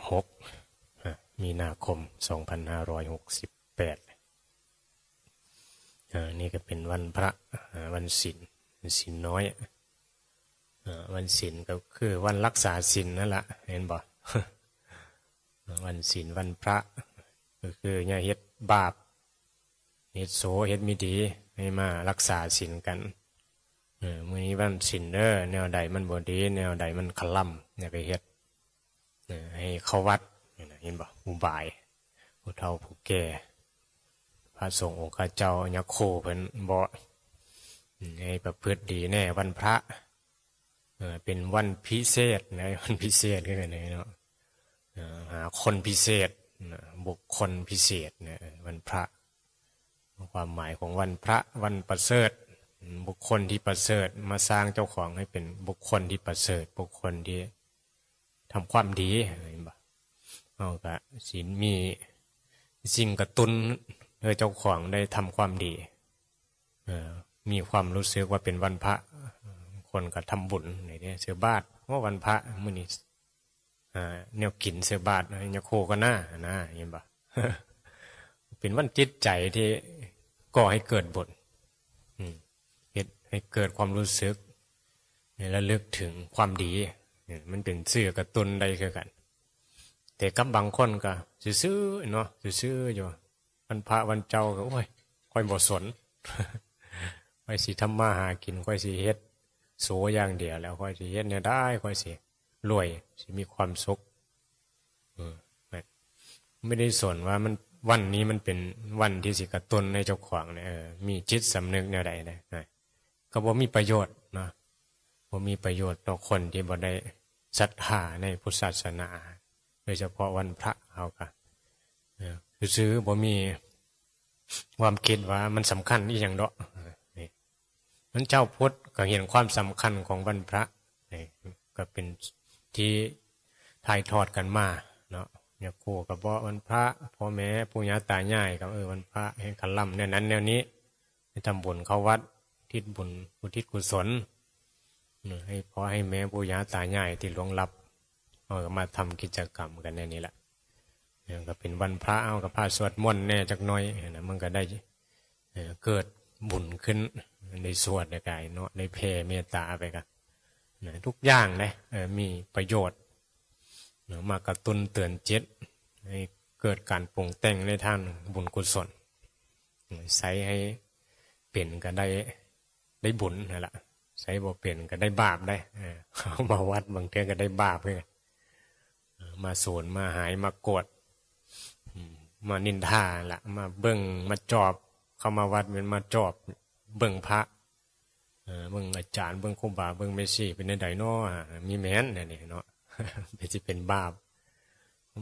26มีนาคม2568นี่ก็เป็นวันพระวันศีลศีลน้อยวันศีลก็คือวันรักษาศีลนั่นแหละเห็นบ่ วันศีลวันพระก็คืออย่าเฮ็ดบาปเฮ็ดโสเฮ็ดไม่ดีให้มารักษาศีลกันมื้อนี้วันศีลเด้อแนวใดมันบ่ดีแนวใดมันขล่ำอย่าไปเฮ็ดให้เข้าวัดเห็นบ่อุบายผู้เฒ่าผู้แก่พระสงฆ์องค์เจ้ายักโคเพิ่นบ่ให้ประพฤติดีแน่วันพระเป็นวันพิเศษนะวันพิเศษคือกันเนาะหาคนพิเศษบุคคลพิเศษเนี่ยวันพระความหมายของวันพระวันประเสริฐบุคคลที่ประเสริฐมาสร้างเจ้าของให้เป็นบุคคลที่ประเสริฐบุคคลที่ทำความดีเห็นบ่เอาก็ศีลมีสิ่งกระตุ้นให้เจ้าของได้ทำความดีมีความรู้สึกว่าเป็นวันพระคนก็ทำบุญเนี่ยเสือบาตรว่าวันพระมื้อนี้แนวกินเสือบาตรเนี่ยโคก็น่านะเห็นบ่ เป็นวันจิตใจที่ก่อให้เกิดบุญเฮ็ดให้เกิดความรู้สึกและลึกถึงความดีมันเป็นสื่อกระตุ้นได้คือกันแต่กับบางคนก็ซื่อๆเนาะซื่อๆอยู่วันพระวันเจ้าก็โอ้ยค่อยบ่สน ค่อยสิทำมาหากินค่อยสิเฮ็ดโสอย่างเดียวแล้วค่อยสิเฮ็ดเนี่ยได้ค่อยสิรวยสิมีความสุขไม่ได้สนว่ามันวันนี้มันเป็นวันที่สิกระตุ้นให้เจ้าของเนี่ยมีจิตสำนึกแนวใดนะก็บ่มีประโยชน์นะบ่มีประโยชน์ต่อคนที่บ่ได้ศรัทธาในพุทธศาสนาโดยเฉพาะวันพระเฮาก็ซื่อบ่มีความคิดว่ามันสำคัญอีหยังดอกมันเจ้าพุทธก็เห็นความสำคัญของวันพระก็เป็นที่ถ่ายทอดกันมาเนาะเนี่ยครูก็บ่วันพระพ่อแม่ปู่ย่าตายายก็วันพระให้คันล่ำแนวนั้นแนวนี้ให้ทำบุญเข้าวัดทิศบุญอุทิศกุศลให้พ่อให้แม่ปู่ย่าตายายที่ล่วงลับก็มาทำกิจกรรมกันในนี้แหละก็เป็นวันพระเอากับพระสวดมนต์แน่จักหน่อยนะมันก็ได้เกิดบุญขึ้นในสวดในกายเนาะในแผ่เมตตาไปกันทุกอย่างเลยมีประโยชน์มากระตุ้นเตือนจิตให้เกิดการปรุงแต่งในทางบุญกุศลใส่ให้เป็นก็ได้บุญนั่นแหละใส่บ่เป็นก็ได้บาปได้เขามาวัดบางเทีก็ได้บาปเลยมาโสนมาหายมาโกรธมานินทาละมาเบิ่งมาจอบเข้ามาวัดเป็นมาจอบเบิ่งพระเบิ่งอาจารย์เบิ่งครูบาเบิ่งเมซี่เป็นใดเนาะมีแม้นนี่เนาะเป็นบาป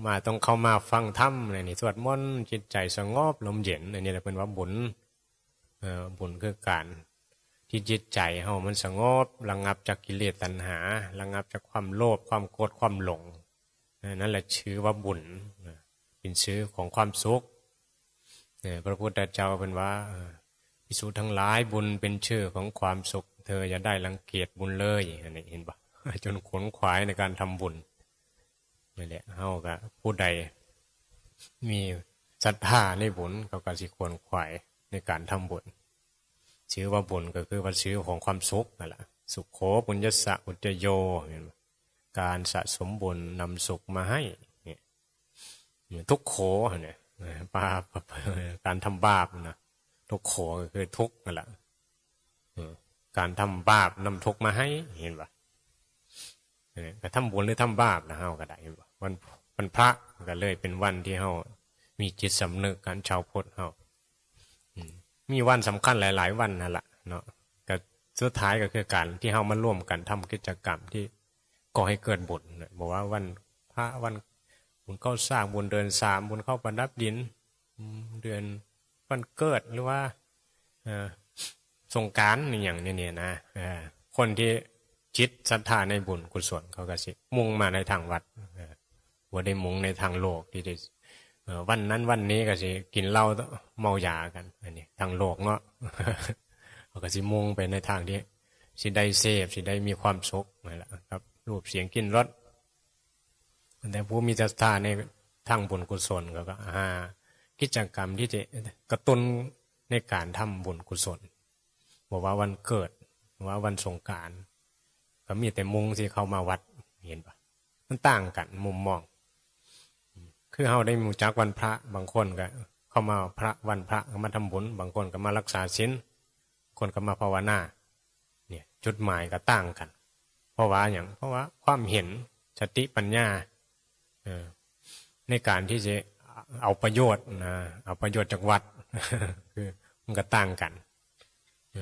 มาต้องเข้ามาฟังธรรมนี่สวดมนต์จิตใจสงบลมเย็นอันนี้แหละเป็นว่าบุญบุญคือการที่จิตใจเฮามันสงบระงับจากกิเลสตัณหาระงับจากความโลภความโกรธความหลงนั่นแหละชื่อว่าบุญเป็นชื่อของความสุขพระพุทธเจ้าเป็นว่าภิกษุทั้งหลายบุญเป็นชื่อของความสุขเธออย่าได้รังเกียจบุญเลยอันนี้เห็นปะจนขวนขวายในการทำบุญนี่แหละเฮาก็ผู้ใดมีศรัทธาในบุญเขาก็สิขวนขวายในการทำบุญชื่อว่าบุญก็คือว่าชื่อของความสุขนั่นแหละสุขโขปุญญสะอุจโยเห็นปะการสะสมบุญนำสุขมาให้เนี่ยทุกโขเนี่ยบาปการทำบาปนะทุกโขก็คือทุกข์นั่นแหละการทำบาปนำทุกข์มาให้เห็นปะก็ทำบุญหรือทำบาปนะเฮาก็ได้เห็นปะวันพระก็เลยเป็นวันที่เฮามีจิตสำนึกการชาวพุทธเฮามีวันสำคัญหลายๆวันนั่นแหละเนาะก็สุดท้ายก็คือการที่เฮามาร่วมกันทำกิจกรรมที่ก่อให้เกิดบุญบอกว่าวันพระวันบุญเข้าสร้างบุญเดือน3บุญเข้าประดับดินเดือนวันเกิดหรือว่าสงกรานต์อย่างนี้นะคนที่จิตศรัทธาในบุญกุศลเขาก็สิมุ่งมาในทางวัดบ่ได้มุ่งในทางโลกที่ได้วันนั้นวันนี้ก็สิกินเหล้าเมายากันอันนี้ทางโลกเนาะ เขาก็สิมุ่งไปในทางที่สิได้เสพสิได้มีความสุขนั่นแหละครับรูปเสียงกลิ่นรส แต่ผู้มีศรัทธาในทางบุญกุศลก็หากิจกรรมที่จะกระตุ้นในการทำบุญกุศลบอกว่าวันเกิดว่าวันสงกรานต์ก็มีแต่มุงที่เข้ามาวัดเห็นปะมันต่างกันมุมมองคือเราได้มูจักวันพระบางคนก็เข้ามาพระวันพระก็มาทำบุญบางคนก็มารักษาศีลคนก็มาภาวนาเนี่ยจุดหมายก็ต่างกันเพราะว่าอย่างเพราะว่าความเห็นสติปัญญาในการที่จะเอาประโยชน์นะเอาประโยชน์จากวัด คือมันก็ต่างกัน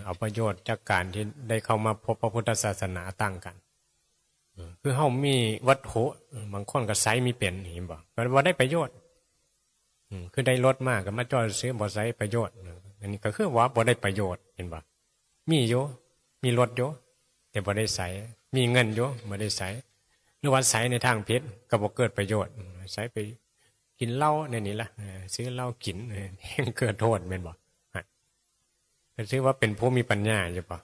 เอาประโยชน์จากการที่ได้เข้ามาพบพระพุทธศาสนาต่างกันคือเฮามีวัตถุบางคนก็ใช้มีเป็นเห็นบ่ก็บ่ได้ประโยชน์คือได้รถมากก็มาจอดซื้อบ่ใช้ประโยชน์อันนี้ก็คือว่าบ่ได้ประโยชน์เห็นบ่มีอยู่มีรถอยู่แต่บ่ได้ใช้มีเงินอยู่บ่ได้ใช้หรือว่าใช้ในทางผิดก็บ่เกิดประโยชน์ใช้ไปกินเหล้าในนี้ล่ะซื้อเหล้ากินแห่งเกิดโทษแม่นบ่ก็ถือว่าเป็นผู้มีปัญญาใช่ป่ะ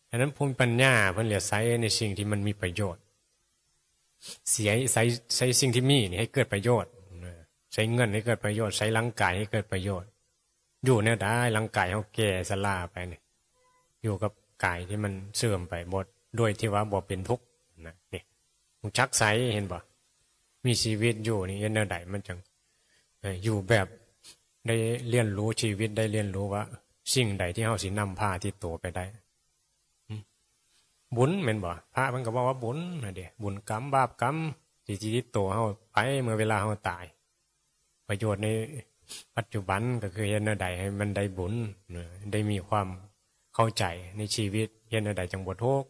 ฉะนั้นผู้มีปัญญาเพิ่นเหลือใช้ในสิ่งที่มันมีประโยชน์เสียใช้สิ่งที่มีนี่ให้เกิดประโยชน์ใช้เงินให้เกิดประโยชน์ใช้ร่างกายให้เกิดประโยชน์อยู่เนี่ยได้ร่างกายเฮาแก่ชราไปนี่อยู่กับกายที่มันเสื่อมไปหมดโดยที่ว่าบ่เป็นทุกข์นะนี่ฮู้จักใช้เห็นบ่มีชีวิตอยู่นี่แนวใดมันจังอยู่แบบได้เรียนรู้ชีวิตได้เรียนรู้ว่าสิ่งใดที่เฮาสินำพาที่โตไปได้บุญแม่นบ่พระมันก็บอกว่าบุญน่ะเด้บุญกรรมบาปกรรมที่จิตโตเฮาไปเมื่อเวลาเฮาตายประโยชน์ในปัจจุบันก็คือเฮ็ดแนวใดให้มันได้บุญได้มีความเข้าใจในชีวิตเฮ็ดแนวใดจังบ่ทุกข์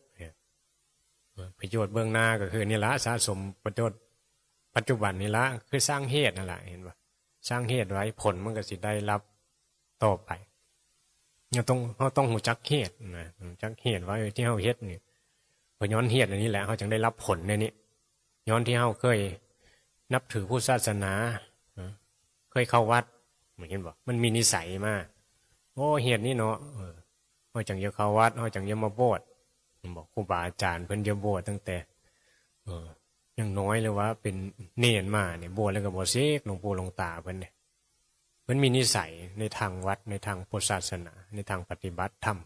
ประโยชน์เบื้องหน้าก็คือนี่ละสะสมประโยชน์ปัจจุบันนี่ละคือสร้างเหตุนั่นแหละเห็นบ่สร้างเหตุไว้ผลมันก็สิได้รับต่อไปเราต้องหูจักเหตุนะหูจักเหตุว่าที่เฮาเฮ็ดนี่พอย้อนเหตุอันนี้แหละเฮาจึงได้รับผลในนี้ย้อนที่เฮาเคยนับถือพุทธศาสนาเคยเข้าวัดเหมือนเห็นบ่มันมีนิสัยมาโอ้เหตุนี้เนาะเฮาจังจะเข้าวัดเฮาจังจะมาโบสถ์บอกครูบาอาจารย์เพิ่นจะโบสถ์ตั้งแต่ยังน้อยเลยว่าเป็นเนรมาเนี่ยบวชแล้วก็บ่เสกหลวงปู่หลวงตาเพิ่นเนี่ยมันมีนิสัยในทางวัดในทางพุทธศาสนาในทางปฏิบัติธรรม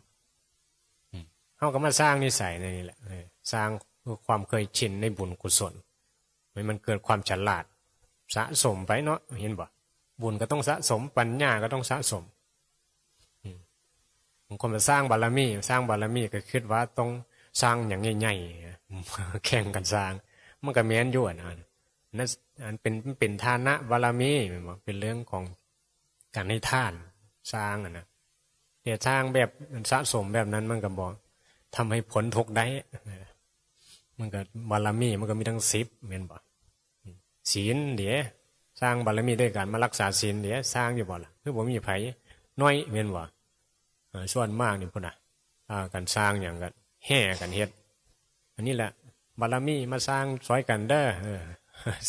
เฮาก็มาสร้างนิสัยในนี่แหละสร้างความเคยชินในบุญกุศลให้มันเกิดความฉลาดสะสมไปเนาะเห็นบ่บุญก็ต้องสะสมปัญญาก็ต้องสะสมบางคนมาสร้างบารมีก็คิดว่าต้องสร้างอย่างใหญ่ๆแข่งกันสร้างมันก็แม้นอยู่นั่นอันเป็นทานะบารมีเป็นเรื่องของการให้ทานสร้างนะแต่สร้างแบบสะสมแบบนั้นมันก็บอกทำให้ผลทุกข์ได้มันก็บารมีมันก็มีทั้ง10แม่นบ่ศีลเดี๋ยวสร้างบารมีด้วยการมารักษาศีลเดี๋ยวสร้างอยู่บ่ล่ะคือบ่มีไผน้อยแม่นบ่ส่วนมากนี่พุ่นน่ะการสร้างอย่างกันแห่กันเฮ็ดอันนี้แหละบารมีมาสร้างซอยกันเด้อ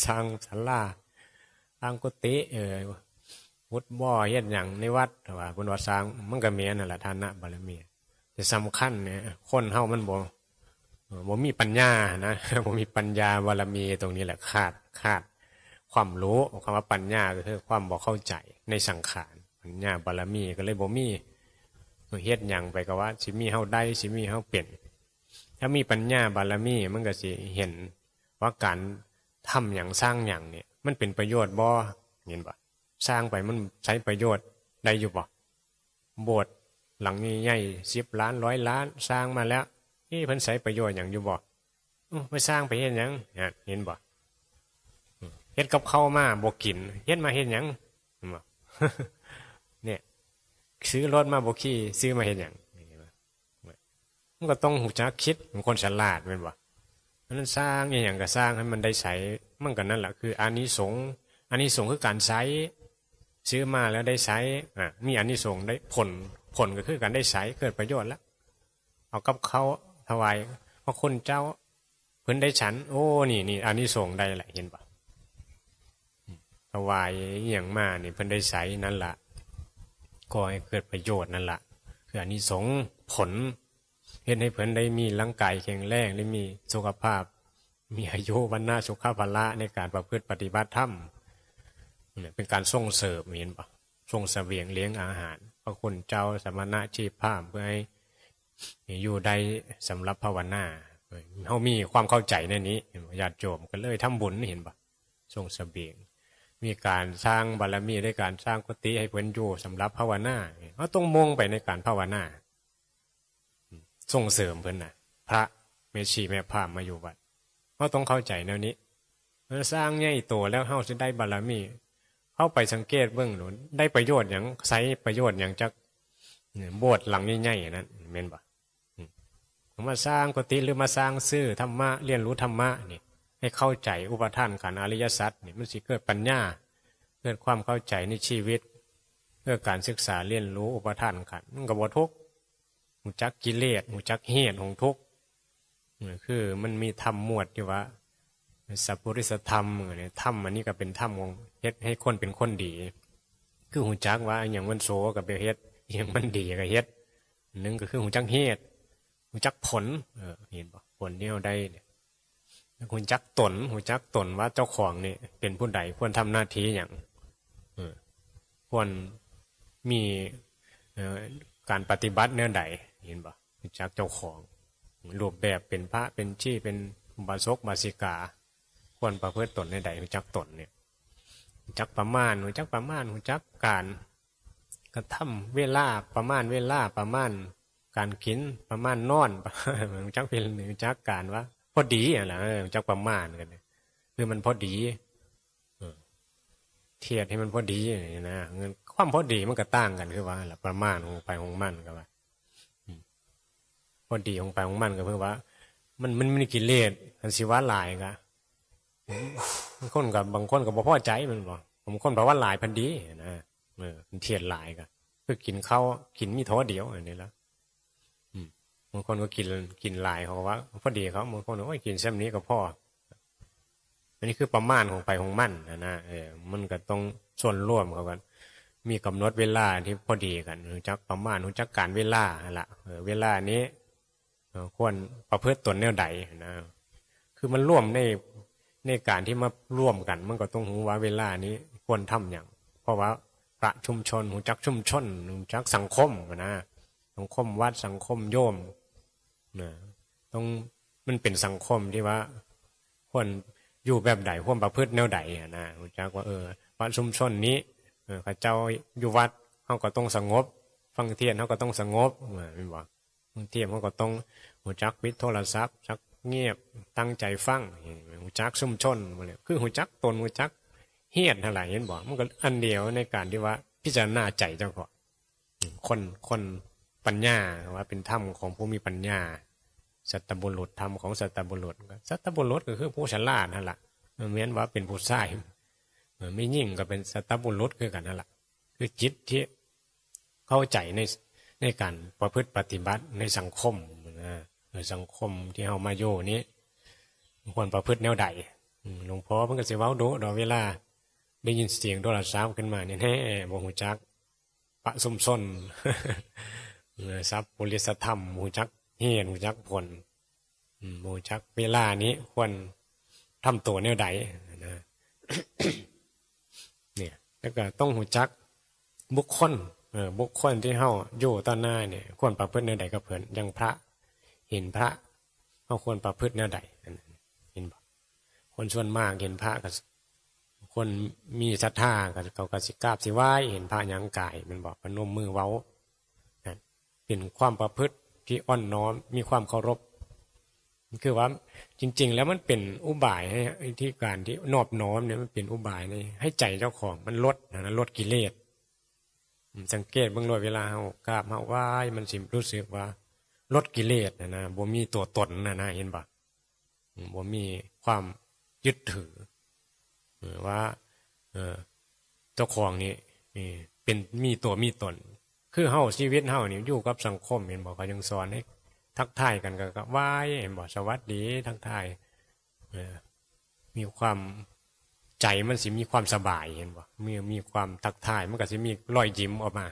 สร้างศาลาสร้างกุฏิวุดบ่อเฮ็ดหยังในวัดว่าเพิ่นว่าสร้างมันก็แม่นนั่นแหละฐานะบารมีแต่สำคัญเนี่ยคนเฮามันบ่มีปัญญานะบ่มีปัญญาบารมีตรงนี้แหละขาดความรู้คำว่าปัญญาก็คือความบ่เข้าใจในสังขารปัญญาบารมีก็เลยบ่มีเฮ็ดหยังไปก็ว่าสิมีเฮาได้สิมีเฮาเป็นถ้ามีปัญญาบารมีมันก็สิเห็นว่าการทำหยังสร้างหยังเนี่ยมันเป็นประโยชน์บ่เห็นบ่สร้างไปมันใช้ประโยชน์ได้อยู่บ่โบสถ์หลังนี้ใหญ่10 ล้าน100 ล้านสร้างมาแล้วเพิ่นใช้ประโยชน์หยังอยู่บ่ไปสร้างไปเฮ็ดหยังเห็นบ่เฮ็ดกับข้าวมาบ่กินเฮ็ดมาเฮ็ดหยังบ่เนี่ยซื้อรถมาบ่ขี่ซื้อมาเฮ็ดหยังมันก็ต้องหูจักคิดเป็นคนฉลาดแม่นบ่นั้นสร้างอย่างก็สร้างให้มันได้ใช้มันก็นั่นแหละคืออานิสงส์คือการใช้ซื้อมาแล้วได้ใช้มีอานิสงส์ได้ผลก็คือการได้ใช้เกิดประโยชน์แล้วเอากับเขาถวายพระคุณเจ้าเพิ่นได้ฉันโอ้นี่อานิสงส์ได้แหละเห็นป่ะถวายอย่างมานี่เพิ่นได้ใช้นั่นล่ะก็ให้เกิดประโยชน์นั่นล่ะคืออานิสงส์ผลเฮ็ดให้เพิ่นได้มีร่างกายแข็งแรงได้มีสุขภาพ มีอายุวันนาสุขภาละในการประพฤติปฏิบัติธรรมเนี่ยเป็นการส่งเสริมเห็นปะส่งเสบียงเลี้ยงอาหารพระคุณเจ้าสมณะชีพพราหมณ์เพื่อให้อยู่ได้สำหรับภาวนาเขามีความเข้าใจในนี้ญาติโยมก็เลยทำบุญเห็นปะส่งเสบียงมีการสร้างบารมีด้วยการสร้างกุฏิให้เพิ่นอยู่สำหรับภาวนาเขาต้องมุ่งไปในการภาวนาส่งเสริมเพิ่นนะพระแม่ชีแม่พราหมณ์มาอยู่วัดเขาต้องเข้าใจแนวนี้สร้างใหญ่โตแล้วเขาจะได้บารมีเข้าไปสังเกตเบื้องหนุนได้ประโยชน์อย่างใช้ประโยชน์อย่างจักโบสถ์หลังใหญ่ๆนั้นเม่นบ่มาสร้างกุฏิหรือมาสร้างซื่อธรรมะเรียนรู้ธรรมะนี่ให้เข้าใจอุปทานขันธ์อริยสัจนี่มันสิเกิดปัญญาเกิดความเข้าใจในชีวิตเพื่อการศึกษาเรียนรู้อุปทานขันธ์มันก็บ่ทุกข์หูจักกิเลสหูจักเหตุของทุกข์คือมันมีธรรมหมวดที่ว่าสัพพุริสธรรมเนี่ยธรรมอันนี้ก็เป็นธรรมของเฮ็ดให้คนเป็นคนดีคือหูจักว่าอย่างมันโสกับเฮ็ดอย่างมันดีกับเฮ็ดหนึ่งก็คือหูจักเหตุหูจักผลเห็นป่ะผลที่เราได้เนี่ยหูจักตนหูจักตนว่าเจ้าของนี่เป็นผู้ใดควรทำหน้าที่อย่างควรมีการปฏิบัติเนื้อใดเห็นป่ะหูจักเจ้าของรูปแบบเป็นพระเป็นชี้เป็นบาศกบาสิกาควรประพฤติตนในใดหูจักตนเนี่ยหูจักประมาณหูจักประมาณหูจักการกระทำเวลาประมาณเวลาประมาณการกินประมาณนอนหูจักเป็นหูจักการว่าพอดีอะไรหูจักประมาณกันคือมันพอดีเทียบให้มันพอดีนะเงินความพอดีมันก็ต่างกันคือว่าละประมาณของไปของมันก็ว่าพอดีของไปของมันก็เพื่อว่ามันไม่กิเลสอันสิว่าหลายก็บางคนกับบางคนกับบ่พอใจมันบอกบางคนบอกว่าหลายพันดีนะมันเทียดหลายก็คือกินข้าวกินมีท้อเดียวอันนี้แล้วบางคนก็กินหลายเขาว่าพอดีเขาบางคนว่ากินเส้นนี้ก็พออันนี้คือประมาณของไปของมันนะมันก็ต้องส่วนร่วมเขากันมีกำหนดเวลาที่พอดีกันรู้จักประมาณรู้จักการเวลาละเวลานี้ควรประพฤติตนแนวใดนะคือมันร่วมในการที่มาร่วมกันมันก็ต้องรู้ว่าเวลานี้ควรทำอย่างเพราะว่าประชุมชนรู้จักชุมชนรู้จักสังคมนะสังคมวัดสังคมโยมนะต้องมันเป็นสังคมที่ว่าควรอยู่แบบใดควรประพฤติแนวใดนะรู้จักว่าวัดชุมชนนี้ข้าเจ้าอยู่วัดเขาก็ต้องสงบฟังเทียนเขาก็ต้องสงบไม่บอกฟังเทียนเขาก็ต้องรู้จักปิดโทรศัพท์จักเงียบตั้งใจฟังรู้จักชุมชนมาเลยคือรู้จักตนรู้จักเฮียดเท่าไหร่เห็นบอกมันก็อันเดียวในการที่ว่าพิจารณาใจเจ้าของคนปัญญาว่าเป็นธรรมของผู้มีปัญญาสัตตบุรุษธรรมของสัตตบุรุษสัตตบุรุษก็คือผู้ฉลาดนั่นแหละเหมือนว่าเป็นผู้ชายไม่ยิ่งก็เป็นสัตตบุรุษคือกันนั่นแหละคือจิตที่เข้าใจในการประพฤติปฏิบัติในสังคมนะสังคมที่เรามาอยู่นี้ควรประพฤติแนวใดหลวงพ่อเพิ่งก็สิเว้าโดดอกเวลาได้ยินเสียงโทรศัพท์ขึ้นมาเนี่ยแน่บ่ฮู้จักปะซุ่มซ่นทรัพย์บริสธรรมฮู้จักเหตุฮู้จักผลฮู้จักเวลานี้ควรทำตัวแนวใดนะเนี่ยแล้วก็ต้องฮู้จักบุคคลที่เฮาอยู่ต่อหน้าเนี่ยควรประพฤติแนวใดกับเพิ่นอย่างพระเห็นพระเฮาควรประพฤติแนวใดเห็นบ่คนส่วนมากเห็นพระก็คนมีศรัทธาเขาก็สิกราบสิไหว้เห็นพระหยังกายมันบอกพนมมือเว้าเป็นความประพฤติที่อ่อนน้อมมีความเคารพคือว่าจริงๆแล้วมันเป็นอุบายให้ที่การที่นอบน้อมเนี่ยมันเป็นอุบายให้ใจเจ้าของมันลดลดกิเลสสังเกตเบื้องต้นเวลาเฮากราบเฮาไหว้มันสิรู้สึกว่าลดกิเลสนะบ่มีตัวตนนะเห็นป่ะบ่มีความยึดถือว่าเจ้าของนี่เป็นมีตัวมีตนคือเฮาชีวิตเฮานี่อยู่กับสังคมเห็นบอกเขายังสอนให้ทักทายกันก็ไหว้เห็นบอกสวัสดีทักทายมีความใจมันสิมีความสบายเห็นบอกมีความทักทายมันก็สิมีรอยยิ้มออกมา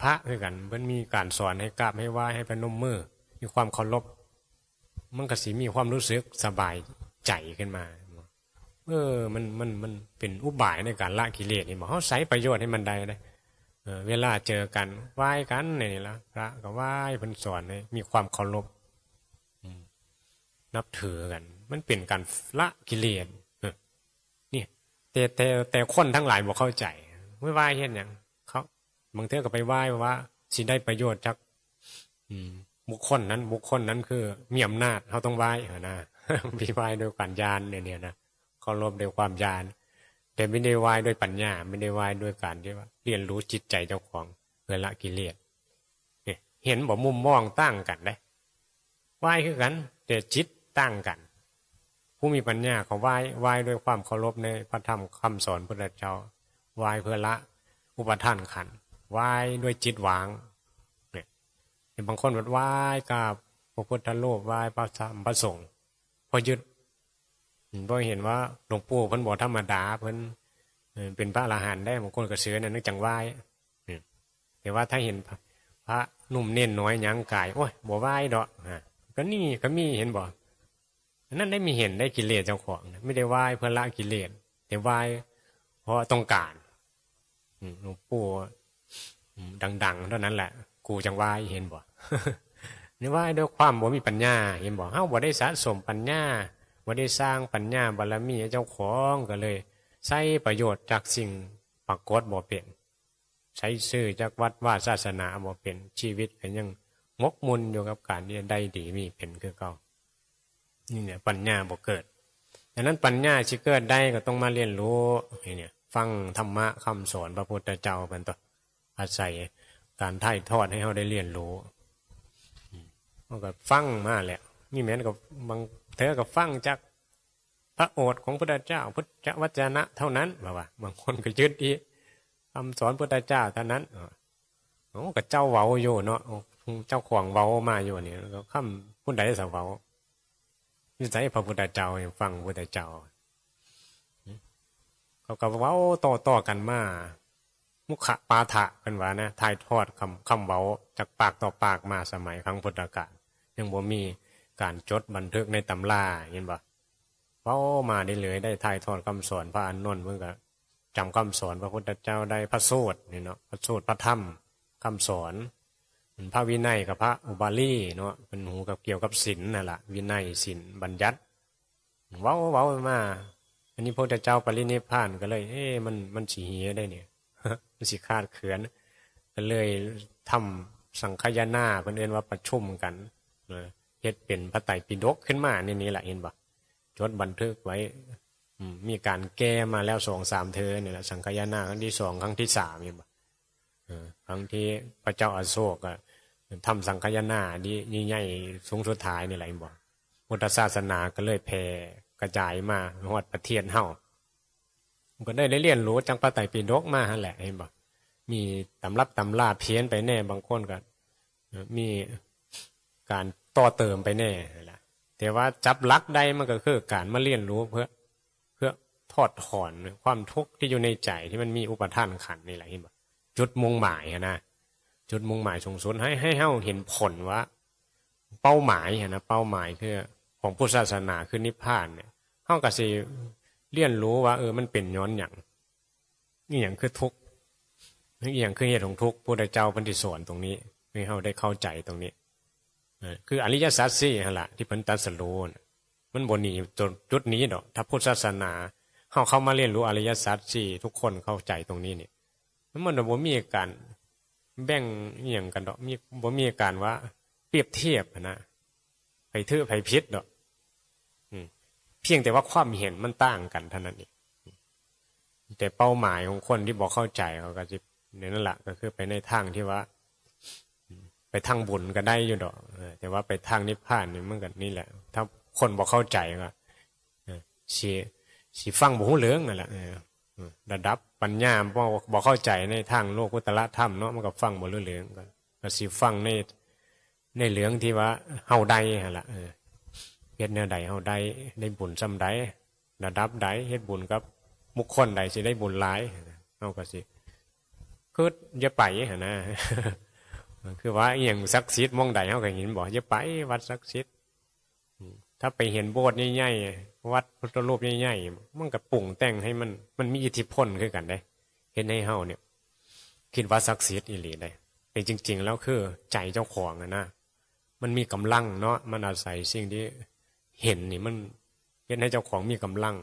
พระคือกันมันมีการสอนให้กราบให้ไหว้ให้พนมมือมีความเคารพมันก็สิมีความรู้สึกสบาย ใจขึ้นมามันเป็นอุบายในการละกิเลสนี่บอกเขาใช้ประโยชน์ให้มันได้เลยเวลาเจอกันไหว้กันนี่ละพระก็ไหว้เพิ่นสอนให้มีความเคารพนับถือกัน มันเป็นการละกิเลสนี่แต่คนทั้งหลายบอกเข้าใจไม่ไหว้เห็นอย่างเขาบางเทื่อก็ไปไหว้ว่าสิได้ประโยชน์จากบุคคลนั้นคือมีอำนาจเขาต้องไหว้นะมีไหว้โดยการญาณเนี่ยนะเคารพโดยความญาณแต่ไม่ได้ไหว้ด้วยปัญญาไม่ได้ไหว้ด้วยการที่ว่าเรียนรู้จิตใจเจ้าของเพื่อละกิเลสเห็นบอกมุมมองตั้งกันได้ไหว้คือกันแต่จิตตั้งกันผู้มีปัญญาเขาไหว้ด้วยความเคารพในพระธรรมคำสอนพระพุทธเจ้าไหว้เพื่อละอุปทานขันธ์ไหว้ด้วยจิตวางเนี่ยบางคนแบบไหว้กับพระพุทธรูปไหว้พระธรรมพระสงฆ์พอยึดพอเห็นว่าหลวงปู่เพิ่นบอกธรรมดาเพิ่นเป็นพระอรหันต์ได้บางคนก็เชื่อนั่นนึกจังไหว้แต่ว่าถ้าเห็นพระนุ่มเน้นน้อยยังกายโอ้ยบ่ไหว้ดอกก็นี่ก็มีเห็นบ่นั่นได้มีเห็นได้กิเลสเจ้าของไม่ได้ไหว้เพื่อละกิเลสแต่ไหว้เพราะต้องการหลวงปู่ดังๆเท่านั้นแหละกูจังไหว้เห็นบ่นี่ไหว้ด้วยความบ่มีปัญญาเห็นบ่เฮาบ่ได้สะสมปัญญาบ่ได้สร้างปัญญาบารมีเจ้าของก็เลยใช้ประโยชน์จากสิ่งปรากฏบ่เป็นใช้ชื่อจากวัดว่าศาสนาบ่เป็นชีวิตก็ยังมกมุ่นอยู่กับการที่ได้ดีมีเป็นคือเก่านี่เนี่ยปัญญาบ่เกิดดังนั้นปัญญาสิเกิดได้ก็ต้องมาเรียนรู้เนี่ยฟังธรรมะคำสอนพระพุทธเจ้าเป็นต้นอาศัยการถ่ายทอดให้เขาได้เรียนรู้มันก็ฟังมาแหละนี่แม้นกับบางเธอก็ฟังจากพระโอษฐ์ของพระพุทธเจ้าพุทธวจนะเท่านั้นว่าบางคนก็ยึดที่คำสอนพระพุทธเจ้าเท่านั้นโอ้ก็เจ้าเว้าอยู่เนาะเจ้าของเว้ามาอยู่นี่ก็คำผู้ใดสักเว้านี่ใช่พระพุทธเจ้าฟังพระพุทธเจ้าเขาก็เว้าต่อกันมามุขปาฐะกันว่านะถ่ายทอดคำเว้าจากปากต่อปากมาสมัยครั้งพุทธกาลยังบ่มีการจดบันทึกในตำราเห็นบ่เว้ามาได้เลยได้ถ่ายทอดคำสอนพระอานนท์เพิ่นก็จำคำสอนพระพุทธเจ้าได้พระสูตรนี่เนาะพระสูตรพระธรรมคำสอนพระวินัยกับพระอุบาลีเนาะเป็นหูกับเกี่ยวกับศีลนั่นแหละวินัยศีลบัญญัติเว้ามาอันนี้พระพุทธเจ้าปรินิพพานก็เลยมันสิเหียได้เนี่ยมันสิคาดเขือนก็เลยทำสังคายนาเพิ่นเอิ้นว่าประชุมกันเฮ็ดเป็นพระไตรปิฎกขึ้นมานี่แหละเห็นบ่จดบันทึกไว้มีการแก้มาแล้ว 2-3 เทอนี่แหละสังคายนาครั้งที่2ครั้งที่3เห็นบ่ครั้งที่พระเจ้าอโศกก็ทำสังคายนาดีใหญ่สูงสุดท้ายนี่แหละเห็นบ่พุทธศาสนาก็เลยแผ่กระจายมาฮอดประเทศเฮาก็ได้เรียนรู้จังพระไตรปิฎกมาหั่นแหละเห็นบ่มีตำรับตำราเพี้ยนไปแน่บางคนก็มีการต่อเติมไปแน่ล่ะแต่ว่าจับหลักได้มันก็คือการมาเรียนรู้เพื่อทอดถอนความทุกข์ที่อยู่ในใจที่มันมีอุปทานขันธ์นี่แหละเห็นบ่จุดมุ่งหมายนะจุดมุ่งหมายสูงสุดให้เฮาเห็นผลว่าเป้าหมายนะเป้าหมายคือของพุทธศาสนาคือนิพพานเนี่ยเฮาก็สิเรียนรู้ว่ามันเป็นย้อนหยังนี่หยังคือทุกข์นี่หยังคือเหตุของทุกข์พระพุทธเจ้าเพิ่นสิสอนตรงนี้ให้เฮาได้เข้าใจตรงนี้คืออริยสัจสี่หั่นล่ะที่เพิ่นตรัสรู้มันบ่หนีจุดนี้ดอกถ้าพุทธศาสนาเฮาเข้ามาเรียนรู้อริยสัจสี่ทุกคนเข้าใจตรงนี้นี่มันบ่มีการแบ่งอีหยังกันดอกบ่มีการว่าเปรียบเทียบนะไผถือไผผิดดอกเพียงแต่ว่าความเห็นมันต่างกันเท่านั้นเองแต่เป้าหมายของคนที่บ่เข้าใจเขาก็สินั่นแหละก็คือไปในทางที่ว่าไปทางบุญก็ได้อยู่ดอกแต่ว่าไปทางนิพพานนี่มันก็นี่แหละถ้าคนบ่เข้าใจก็สิฟังบ่ฮู้เรื่องนั่นแหละระดับปัญญาบ่เข้าใจในทางโลกุตตรธรรมเนาะมันก็ฟังบ่รู้เรื่องก็สิฟังในเรื่องที่ว่าเฮาได้หั่นล่ะเฮ็ดแนวใดเฮาได้บุญส่ำใดระดับใดเฮ็ดบุญกับบุคคลใดสิได้บุญหลายเฮาก็สิคืออย่าไปหั่นนะคือว่าอย่างศักดิ์สิทธิ์มองใดเฮาก็เห็นบ่อย่าไปวัดศักดิ์สิทธิ์ถ้าไปเห็นโบสถ์ใหญ่ วัดพุทธรูปใหญ่ๆมันก็ปรุงแต่งให้มันมีอิทธิพลคือกันได้เห็นให้เฮาเนี่ยคิดว่าศักดิ์สิทธิ์อีหลีได้แต่จริงๆแล้วคือใจเจ้าของนะมันมีกำลังเนาะมันอาศัยสิ่งที่เห็นนี่มันเห็นให้เจ้าของมีกำลัง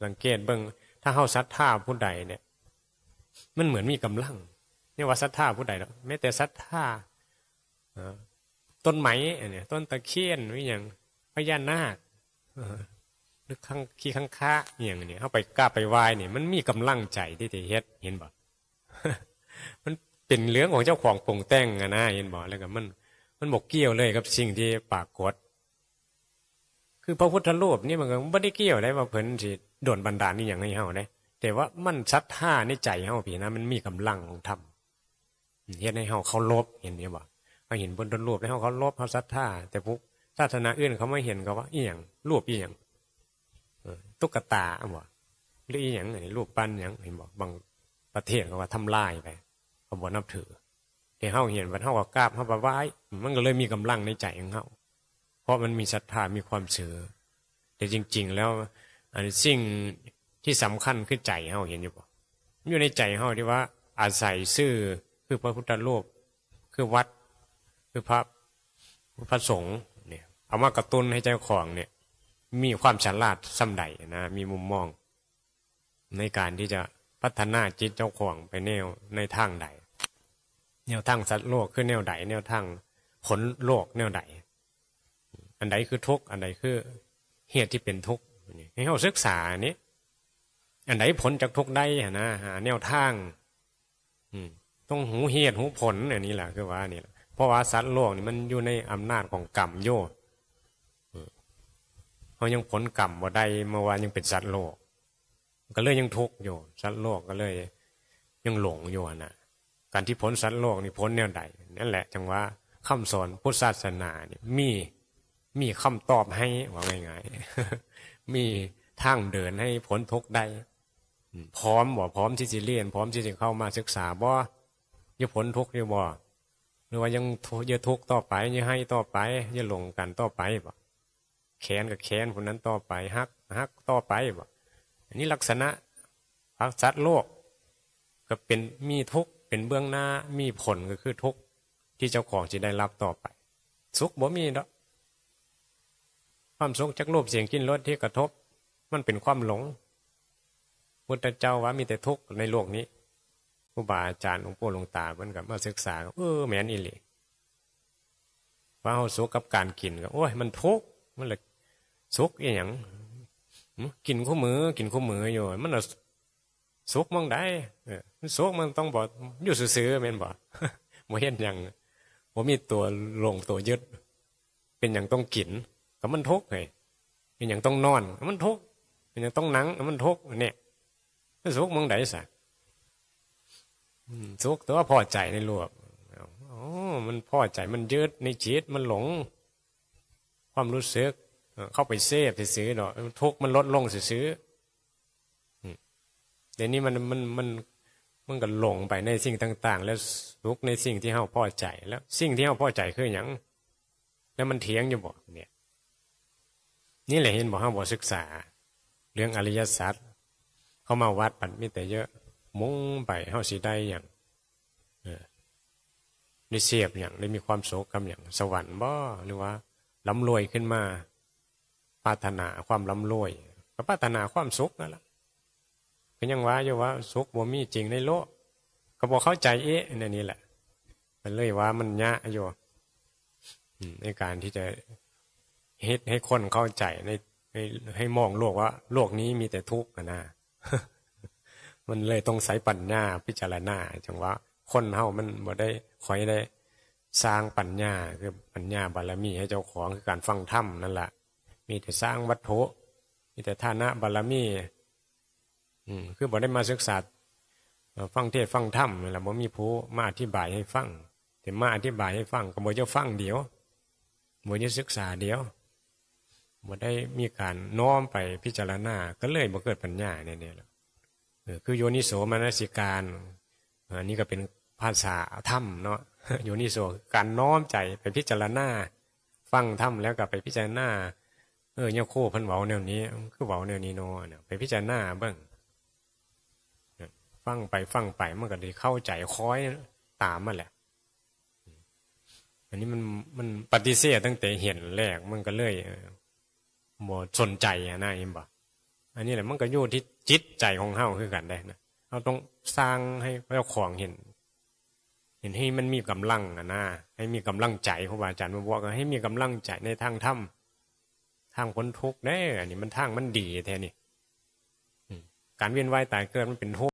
สังเกตเบิ่งถ้าเฮาศรัทธาผู้ใดเนี่ยมันเหมือนมีกำลังเนี่ยว่าศรัทธาผู้ใดเนาะแม้แต่ศรัทธาต้นไม้เนี่ยต้นตะเคียนวิอย่างพญานาคหรือขี้ข้างค้าอย่างนี้เข้าไปกล้าไปไหว้เนี่ยมันมีกำลังใจที่จะเฮ็ดเห็นบ่ มันเป็นเรื่องของเจ้าของปรุงแต่งนะเห็นบ่แล้วก็มันบกเกี่ยวเลยกับสิ่งที่ปรากฏคือพระพุทธรูปนี่มันก็ไม่ได้เกี่ยวได้ว่าเพิ่นสิโดนบันดาลนี่อย่างให้เฮาได้แต่ว่ามันศรัทธาในใจเฮาพี่นะมันมีกำลังของธรรมเฮ็ดให้เฮาเคารพเห็นบ่เขาเห็นบนต้นรูปแล้วเขาลบเขาศรัทธาแต่พวกศาสนาอื่นเขาไม่เห็นเขาว่าอีหยังรูปอีหยังตุ๊กตาบ่หรืออีหยังอันนี้รูปปั้นหยังเห็นบอกบางประเทศเขาว่าทำลายไปเขาบอกนับถือแต่เขาเห็นว่าเขาก็กราบเขาไหว้มันก็เลยมีกำลังในใจของเขาเพราะมันมีศรัทธามีความเชื่อแต่จริงๆแล้วอันสิ่งที่สำคัญคือใจเขาเห็นอยู่ป่ะอยู่ในใจเขาที่ว่าอาศัยซื่อคือพระพุทธรูปคือวัดคือพระสงฆ์เนี่ยเอามากระตุ้นให้เจ้าของเนี่ยมีความฉลาดส่ำใดนะมีมุมมองในการที่จะพัฒนาจิตเจ้าของไปในทางใดแนวทางสัตว์โลกคือแนวใดแนวทางผลโลกแนวใดอันใดคือทุกข์อันใดคือเหตุที่เป็นทุกข์ให้เราศึกษานี้อันใดผลจากทุกข์ได้นะหาแนวทางต้องหูเหตุหูผลอันนี้แหละคือว่านี่เพราะว่าสัตว์โลกนี่มันอยู่ในอำนาจของกรรมโยเขายังผลกรรมบ่ได้เมื่อวานยังเป็นสัตว์โลกก็เลยยังทุกข์อยู่สัตว์โลกก็เลยยังหลงอยู่นะการที่พ้นสัตว์โลกนี่พ้นแนวใดนั่นแหละจังว่าคำสอนพุทธศาสนาเนี่ยมีคำตอบให้ว่าง่ายๆมีทางเดินให้พ้นทุกข์ได้พร้อมที่จะเรียนพร้อมที่จะเข้ามาศึกษาบ่จะพ้นทุกข์อยู่บ่หรือว่ายังจะทุกข์ต่อไปจะให้ต่อไปจะหลงกันต่อไปบ่แค้นกับแค้นคนนั้นต่อไปฮักต่อไปบ่อันนี้ลักษณะพระสัตว์โลกก็เป็นมีทุกข์เป็นเบื้องหน้ามีผลก็คือทุกข์ที่เจ้าของจะได้รับต่อไปสุขบ่มีดอกความสุขจากรูปเสียงกลิ่นรสที่กระทบมันเป็นความหลงพุทธเจ้าว่ามีแต่ทุกข์ในโลกนี้ครูบาอาจารย์หลวงปู่หลวงตาเพิ่นก็มาศึกษาแม่นอีหลีว่าเฮาสุขกับการกินก็โอ้ยมันทุกข์มันเลยสุขอีหยังกินคู่มืออยู่มันน่ะสุขมั่งได้มันสุขมันต้องบ่อยู่ซื่อๆแม่นบ่บ่เฮ็ดหยังบ่มีตัวลงตัวยึดเป็นหยังต้องกินก็มันทุกข์ไงเป็นหยังต้องนอนก็มันทุกข์เป็นหยังต้องนั่งก็มันทุกข์เนี่ยมันสุขมั่งได้ซะสุขแต่ว่าพอใจในโลกมันพอใจมันยึดในจิตมันหลงความรู้สึกเข้าไปเสพซื้อดอกทุกข์มันลดลงซื้อเดี๋ยวนี้มันก็หลงไปในสิ่งต่างๆแล้วทุกข์ในสิ่งที่เฮาพอใจแล้วสิ่งที่เฮาพอใจคือหยังแล้วมันเถียงอยู่บ่เนี่ยนี่แหละเห็นบ่เฮาบ่ศึกษาเรื่องอริยสัจเขามาวัดปัดมีแต่เยอะมุ่งไปเฮาสิได้หยังได้เสพหยังได้มีความสุขกับหยังสวรรค์บ่หรือว่าร่ำรวยขึ้นมาปรารถนาความร่ำรวยก็ปรารถนาความสุขนั่นแหละก็ยังว่าอยู่ว่าสุขบ่มีจริงในโลกก็บ่เข้าใจนี่แหละมันเลยว่ามันยากอยู่ในการที่จะเฮ็ดให้คนเข้าใจให้มองโลกว่าโลกนี้มีแต่ทุกข์นะมันเลยต้องใช้ปัญญาพิจารณาจังว่าคนเฮามันบ่ได้ค่อยได้สร้างปัญญาคือปัญญาบารมีให้เจ้าของคือการฟังธรรมนั่นแหละมีแต่สร้างวัตถุมีแต่ฐานะบารมีคือบ่ได้มาศึกษาฟังเทศฟังธรรมนั่นแหละบ่มีผู้มาอธิบายให้ฟังแต่มาอธิบายให้ฟังก็บ่จะฟังเดียวบ่จะศึกษาเดียวบ่ได้มีการน้อมไปพิจารณาก็เลยบ่เกิดปัญญาเนี่ยแหละคือโยนิโสมนสิการอันนี้ก็เป็นภาษาธรรมเนาะโยนิโสการน้อมใจไปพิจารณาฟังธรรมแล้วก็ไปพิจารณา เนี่ยโคเพิ่นเว้าแนวนี้คือเว้าแนวนี้เนาะไปพิจารณาเบิ่งฟังไปมันก็ได้เข้าใจคอยตามมาแหละอันนี้มันปฏิเสธตั้งแต่เห็นแรกมันก็เลยบ่สนใจนะเอ็มบ่อันนี้แหละมันก็อยู่ที่จิตใจของเฮาคือกันได้นะเราต้องสร้างให้เจ้าของเห็นให้มันมีกำลังนะให้มีกำลังใจครูบาอาจารย์มาบอกให้มีกำลังใจในทางธรรมทางพ้นทุกข์แน่อันนี้มันทางมันดีแท้นี่การเวียนว่ายตายเกิดมันเป็นทุกข์